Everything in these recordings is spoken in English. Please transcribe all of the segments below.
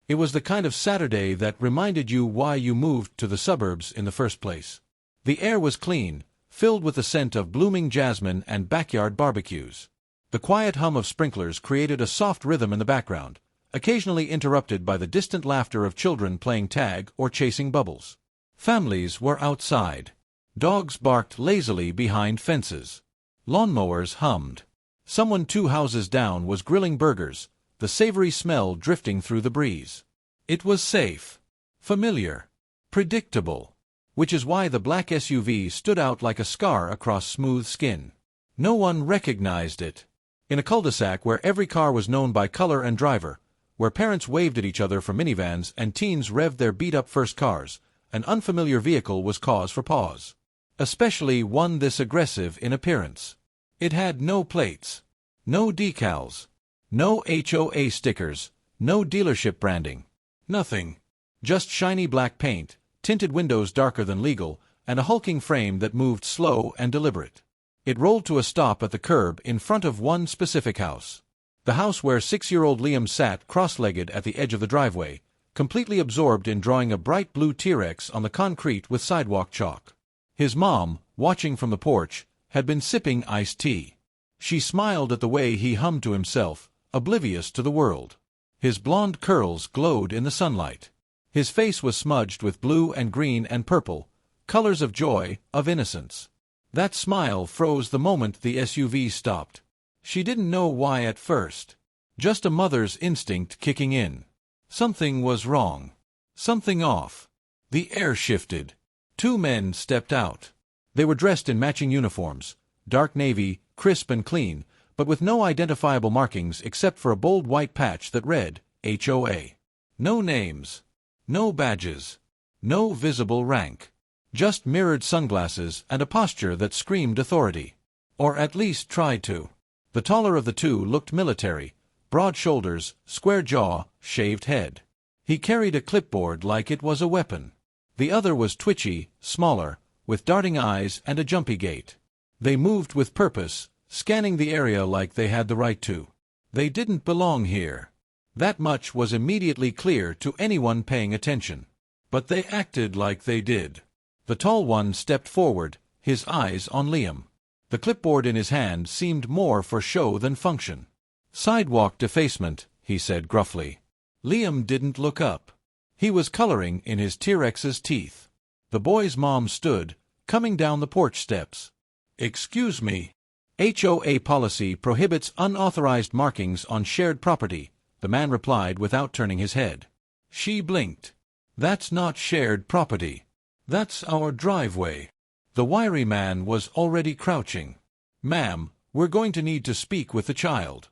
It was the kind of Saturday that reminded you why you moved to the suburbs in the first place. The air was clean, filled with the scent of blooming jasmine and backyard barbecues. The quiet hum of sprinklers created a soft rhythm in the background, occasionally interrupted by the distant laughter of children playing tag or chasing bubbles. Families were outside. Dogs barked lazily behind fences. Lawnmowers hummed. Someone 2 houses down was grilling burgers, the savory smell drifting through the breeze. It was safe, familiar, predictable, which is why the black SUV stood out like a scar across smooth skin. No one recognized it. In a cul-de-sac where every car was known by color and driver, where parents waved at each other from minivans and teens revved their beat-up first cars, an unfamiliar vehicle was cause for pause. Especially one this aggressive in appearance. It had no plates, no decals, no HOA stickers, no dealership branding. Nothing. Just shiny black paint, tinted windows darker than legal, and a hulking frame that moved slow and deliberate. It rolled to a stop at the curb in front of one specific house. The house where 6-year-old Liam sat cross-legged at the edge of the driveway, completely absorbed in drawing a bright blue T-Rex on the concrete with sidewalk chalk. His mom, watching from the porch, had been sipping iced tea. She smiled at the way he hummed to himself, oblivious to the world. His blonde curls glowed in the sunlight. His face was smudged with blue and green and purple, colors of joy, of innocence. That smile froze the moment the SUV stopped. She didn't know why at first. Just a mother's instinct kicking in. Something was wrong. Something off. The air shifted. 2 men stepped out. They were dressed in matching uniforms, dark navy, crisp and clean, but with no identifiable markings except for a bold white patch that read, HOA. No names. No badges. No visible rank. Just mirrored sunglasses and a posture that screamed authority. Or at least tried to. The taller of the 2 looked military, broad shoulders, square jaw, shaved head. He carried a clipboard like it was a weapon. The other was twitchy, smaller, with darting eyes and a jumpy gait. They moved with purpose, scanning the area like they had the right to. They didn't belong here. That much was immediately clear to anyone paying attention. But they acted like they did. The tall one stepped forward, his eyes on Liam. The clipboard in his hand seemed more for show than function. "Sidewalk defacement," he said gruffly. Liam didn't look up. He was coloring in his T-Rex's teeth. The boy's mom stood, coming down the porch steps. "Excuse me. HOA policy prohibits unauthorized markings on shared property," the man replied without turning his head. She blinked. "That's not shared property. That's our driveway." The wiry man was already crouching. "Ma'am, we're going to need to speak with the child."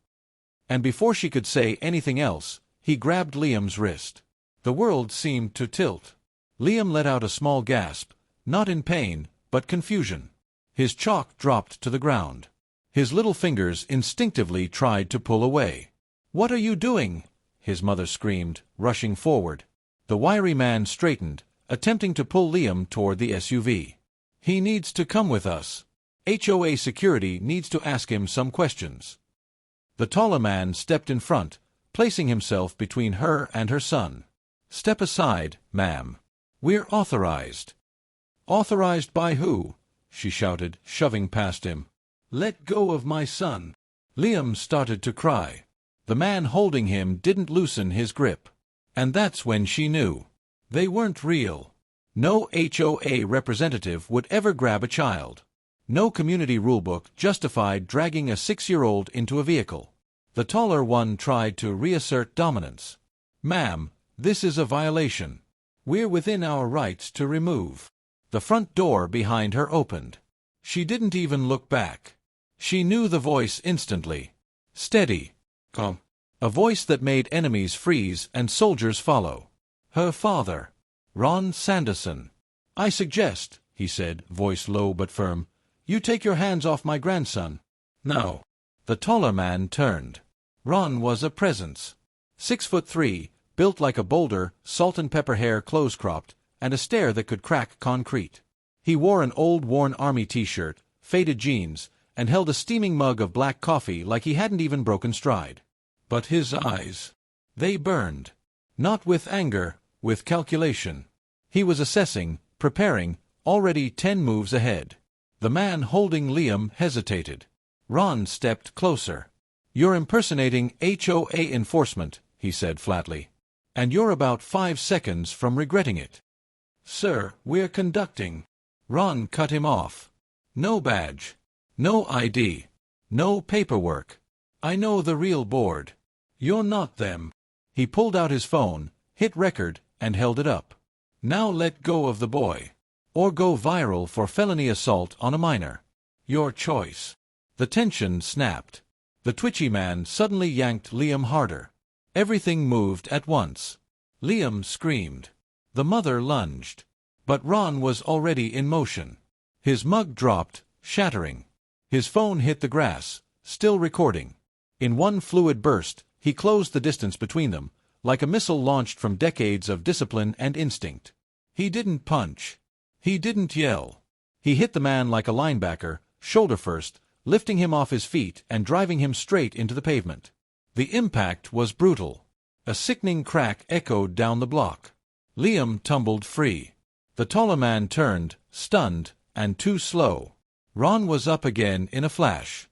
And before she could say anything else, he grabbed Liam's wrist. The world seemed to tilt. Liam let out a small gasp, not in pain, but confusion. His chalk dropped to the ground. His little fingers instinctively tried to pull away. "What are you doing?" his mother screamed, rushing forward. The wiry man straightened, attempting to pull Liam toward the SUV. "He needs to come with us. HOA security needs to ask him some questions." The taller man stepped in front, placing himself between her and her son. "Step aside, ma'am. We're authorized." "Authorized by who?" she shouted, shoving past him. "Let go of my son." Liam started to cry. The man holding him didn't loosen his grip. And that's when she knew. They weren't real. No HOA representative would ever grab a child. No community rulebook justified dragging a 6-year-old into a vehicle. The taller one tried to reassert dominance. "Ma'am, this is a violation. We're within our rights to remove." The front door behind her opened. She didn't even look back. She knew the voice instantly. Steady. Calm. A voice that made enemies freeze and soldiers follow. Her father. Ron Sanderson. "I suggest," he said, voice low but firm, "you take your hands off my grandson." "No." The taller man turned. Ron was a presence. 6'3", built like a boulder, salt and pepper hair close-cropped, and a stare that could crack concrete. He wore an old worn army t-shirt, faded jeans, and held a steaming mug of black coffee like he hadn't even broken stride. But his eyes, they burned. Not with anger, with calculation. He was assessing, preparing, already 10 moves ahead. The man holding Liam hesitated. Ron stepped closer. "You're impersonating HOA enforcement," he said flatly. "And you're about 5 seconds from regretting it." "Sir, we're conducting." Ron cut him off. "No badge. No ID. No paperwork. I know the real board. You're not them." He pulled out his phone, hit record, and held it up. "Now let go of the boy. Or go viral for felony assault on a minor. Your choice." The tension snapped. The twitchy man suddenly yanked Liam harder. Everything moved at once. Liam screamed. The mother lunged. But Ron was already in motion. His mug dropped, shattering. His phone hit the grass, still recording. In one fluid burst, he closed the distance between them, like a missile launched from decades of discipline and instinct. He didn't punch. He didn't yell. He hit the man like a linebacker, shoulder first, lifting him off his feet and driving him straight into the pavement. The impact was brutal. A sickening crack echoed down the block. Liam tumbled free. The taller man turned, stunned, and too slow. Ron was up again in a flash.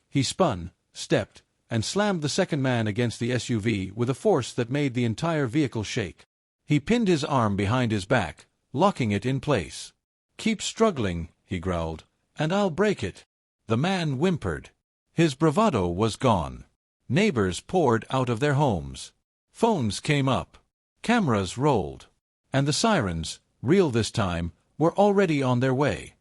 He spun, stepped, and slammed the second man against the SUV with a force that made the entire vehicle shake. He pinned his arm behind his back, locking it in place. "Keep struggling," he growled, "and I'll break it." The man whimpered. His bravado was gone. Neighbors poured out of their homes. Phones came up. Cameras rolled. And the sirens, real this time, were already on their way.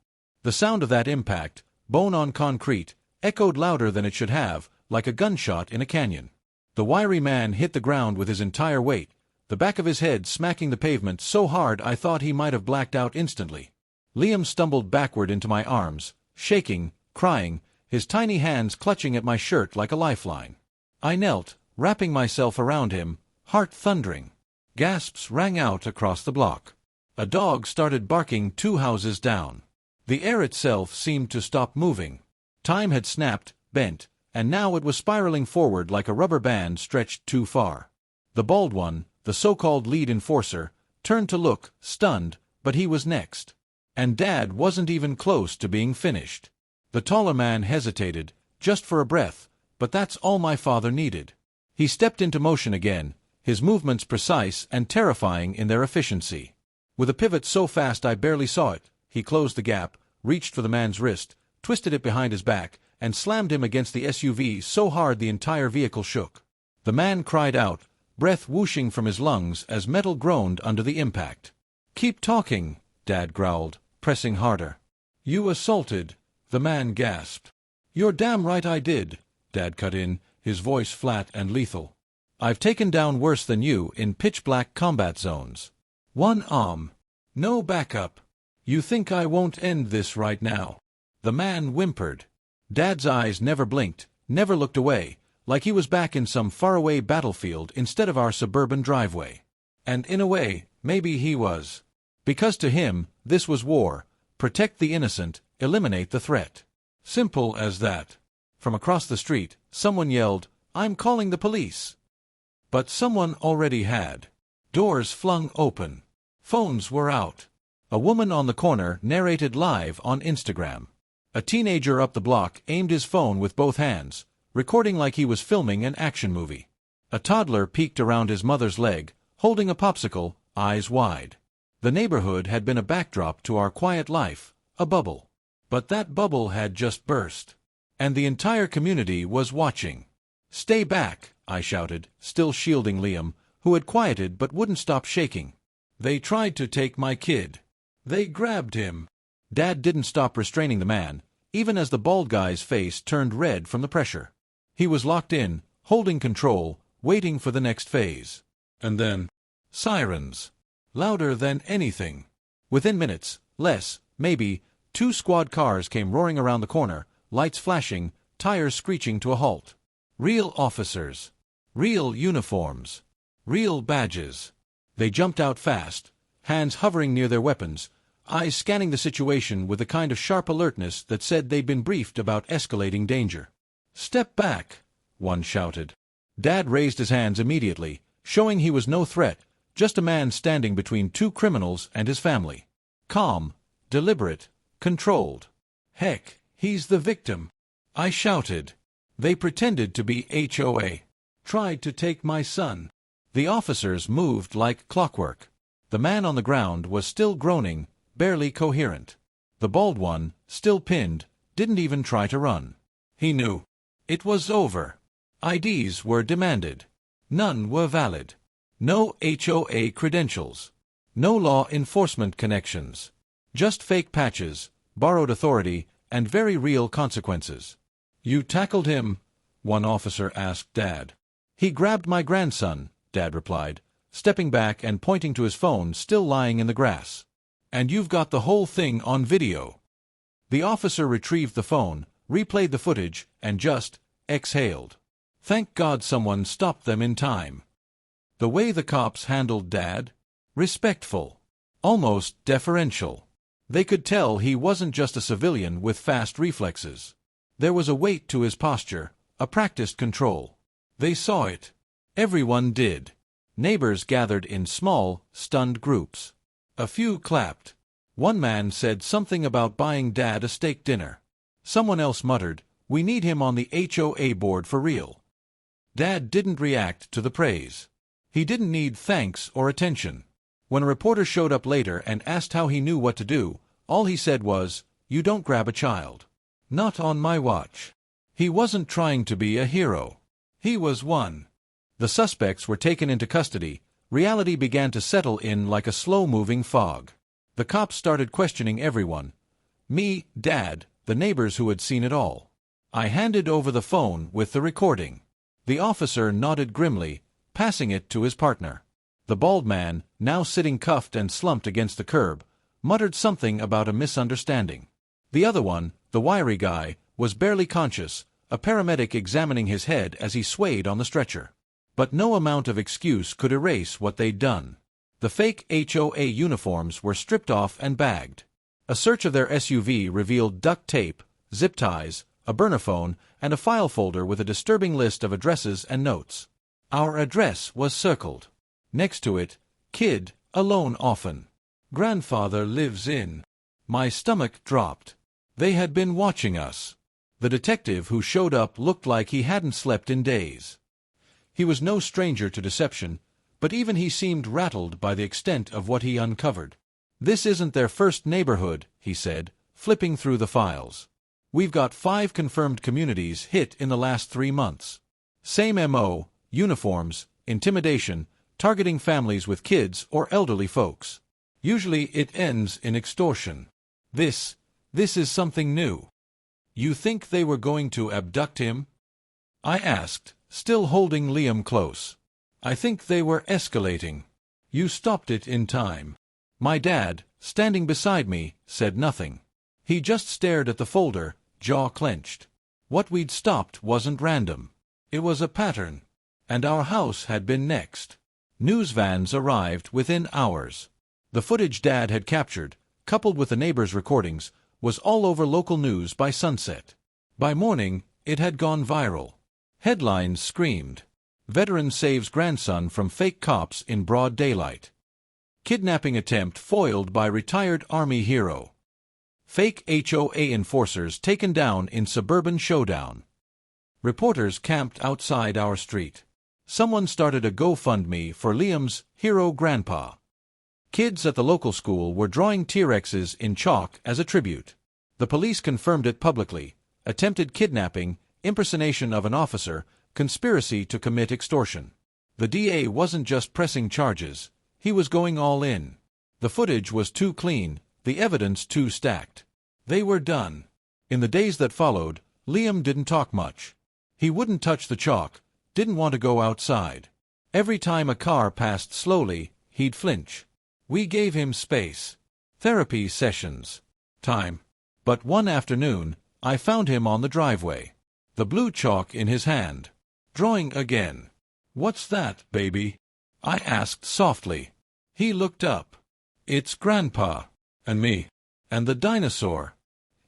The sound of that impact, bone on concrete, echoed louder than it should have, like a gunshot in a canyon. The wiry man hit the ground with his entire weight, the back of his head smacking the pavement so hard I thought he might have blacked out instantly. Liam stumbled backward into my arms, shaking, crying, his tiny hands clutching at my shirt like a lifeline. I knelt, wrapping myself around him, heart thundering. Gasps rang out across the block. A dog started barking 2 houses down. The air itself seemed to stop moving. Time had snapped, bent, and now it was spiraling forward like a rubber band stretched too far. The bald one, the so-called lead enforcer, turned to look, stunned, but he was next. And Dad wasn't even close to being finished. The taller man hesitated, just for a breath, but that's all my father needed. He stepped into motion again, his movements precise and terrifying in their efficiency. With a pivot so fast I barely saw it, he closed the gap, reached for the man's wrist, twisted it behind his back, and slammed him against the SUV so hard the entire vehicle shook. The man cried out, breath whooshing from his lungs as metal groaned under the impact. "Keep talking," Dad growled, pressing harder. "You assaulted," the man gasped. "You're damn right I did," Dad cut in, his voice flat and lethal. "I've taken down worse than you in pitch-black combat zones. One arm. No backup. You think I won't end this right now?" The man whimpered. Dad's eyes never blinked, never looked away, like he was back in some faraway battlefield instead of our suburban driveway. And in a way, maybe he was. Because to him, this was war. Protect the innocent, eliminate the threat. Simple as that. From across the street, someone yelled, "I'm calling the police." But someone already had. Doors flung open. Phones were out. A woman on the corner narrated live on Instagram. A teenager up the block aimed his phone with both hands, recording like he was filming an action movie. A toddler peeked around his mother's leg, holding a popsicle, eyes wide. The neighborhood had been a backdrop to our quiet life, a bubble. But that bubble had just burst. And the entire community was watching. "Stay back," I shouted, still shielding Liam, who had quieted but wouldn't stop shaking. "They tried to take my kid. They grabbed him." Dad didn't stop restraining the man, even as the bald guy's face turned red from the pressure. He was locked in, holding control, waiting for the next phase. And then, sirens. Louder than anything. Within minutes, less, maybe, 2 squad cars came roaring around the corner, lights flashing, tires screeching to a halt. Real officers. Real uniforms. Real badges. They jumped out fast, hands hovering near their weapons, eyes scanning the situation with the kind of sharp alertness that said they'd been briefed about escalating danger. "Step back," one shouted. Dad raised his hands immediately, showing he was no threat, just a man standing between two criminals and his family. Calm, deliberate, controlled. "Heck, he's the victim!" I shouted. "They pretended to be HOA. Tried to take my son." The officers moved like clockwork. The man on the ground was still groaning, barely coherent. The bald one, still pinned, didn't even try to run. He knew. It was over. IDs were demanded. None were valid. No HOA credentials. No law enforcement connections. Just fake patches, borrowed authority, and very real consequences. "You tackled him?" one officer asked Dad. "He grabbed my grandson," Dad replied, stepping back and pointing to his phone still lying in the grass. "And you've got the whole thing on video." The officer retrieved the phone, replayed the footage, and just exhaled. Thank God someone stopped them in time. The way the cops handled Dad? Respectful. Almost deferential. They could tell he wasn't just a civilian with fast reflexes. There was a weight to his posture, a practiced control. They saw it. Everyone did. Neighbors gathered in small, stunned groups. A few clapped. One man said something about buying Dad a steak dinner. Someone else muttered, "We need him on the HOA board for real." Dad didn't react to the praise. He didn't need thanks or attention. When a reporter showed up later and asked how he knew what to do, all he said was, "You don't grab a child. Not on my watch." He wasn't trying to be a hero. He was one. The suspects were taken into custody. Reality began to settle in like a slow-moving fog. The cops started questioning everyone. Me, Dad, the neighbors who had seen it all. I handed over the phone with the recording. The officer nodded grimly, passing it to his partner. The bald man, now sitting cuffed and slumped against the curb, muttered something about a misunderstanding. The other one, the wiry guy, was barely conscious, a paramedic examining his head as he swayed on the stretcher. But no amount of excuse could erase what they'd done. The fake HOA uniforms were stripped off and bagged. A search of their SUV revealed duct tape, zip ties, a burner phone, and a file folder with a disturbing list of addresses and notes. Our address was circled. Next to it, "Kid, alone often. Grandfather lives in." My stomach dropped. They had been watching us. The detective who showed up looked like he hadn't slept in days. He was no stranger to deception, but even he seemed rattled by the extent of what he uncovered. "This isn't their first neighborhood," he said, flipping through the files. "We've got 5 confirmed communities hit in the last 3 months. Same MO, uniforms, intimidation, targeting families with kids or elderly folks. Usually it ends in extortion. This is something new." "You think they were going to abduct him?" I asked, still holding Liam close. "I think they were escalating. You stopped it in time." My dad, standing beside me, said nothing. He just stared at the folder, jaw clenched. What we'd stopped wasn't random. It was a pattern. And our house had been next. News vans arrived within hours. The footage Dad had captured, coupled with the neighbors' recordings, was all over local news by sunset. By morning, it had gone viral. Headlines screamed, "Veteran saves grandson from fake cops in broad daylight." "Kidnapping attempt foiled by retired Army hero." "Fake HOA enforcers taken down in suburban showdown." Reporters camped outside our street. Someone started a GoFundMe for Liam's hero grandpa. Kids at the local school were drawing T-Rexes in chalk as a tribute. The police confirmed it publicly: attempted kidnapping, impersonation of an officer, conspiracy to commit extortion. The DA wasn't just pressing charges, he was going all in. The footage was too clean, the evidence too stacked. They were done. In the days that followed, Liam didn't talk much. He wouldn't touch the chalk, didn't want to go outside. Every time a car passed slowly, he'd flinch. We gave him space. Therapy sessions. Time. But one afternoon, I found him on the driveway. The blue chalk in his hand. Drawing again. "What's that, baby?" I asked softly. He looked up. "It's Grandpa. And me. And the dinosaur.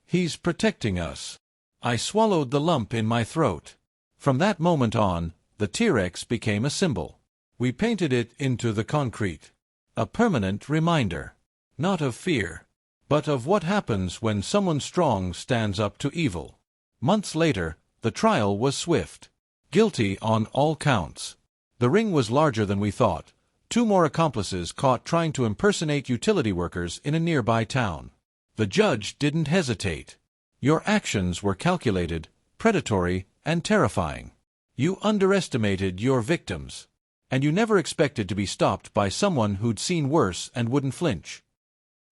He's protecting us." I swallowed the lump in my throat. From that moment on, the T-Rex became a symbol. We painted it into the concrete. A permanent reminder. Not of fear, but of what happens when someone strong stands up to evil. Months later, the trial was swift. Guilty on all counts. The ring was larger than we thought. 2 more accomplices caught trying to impersonate utility workers in a nearby town. The judge didn't hesitate. Your actions were calculated, predatory, and terrifying. You underestimated your victims. And you never expected to be stopped by someone who'd seen worse and wouldn't flinch.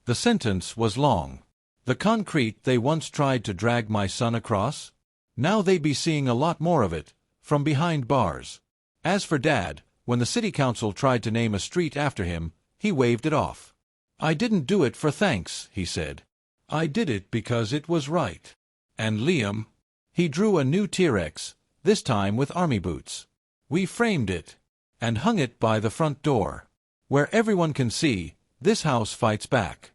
The sentence was long. The concrete they once tried to drag my son across? Now they'd be seeing a lot more of it, from behind bars. As for Dad, when the city council tried to name a street after him, he waved it off. I didn't do it for thanks, he said. I did it because it was right. And Liam? He drew a new T-Rex, this time with army boots. We framed it and hung it by the front door. Where everyone can see, this house fights back.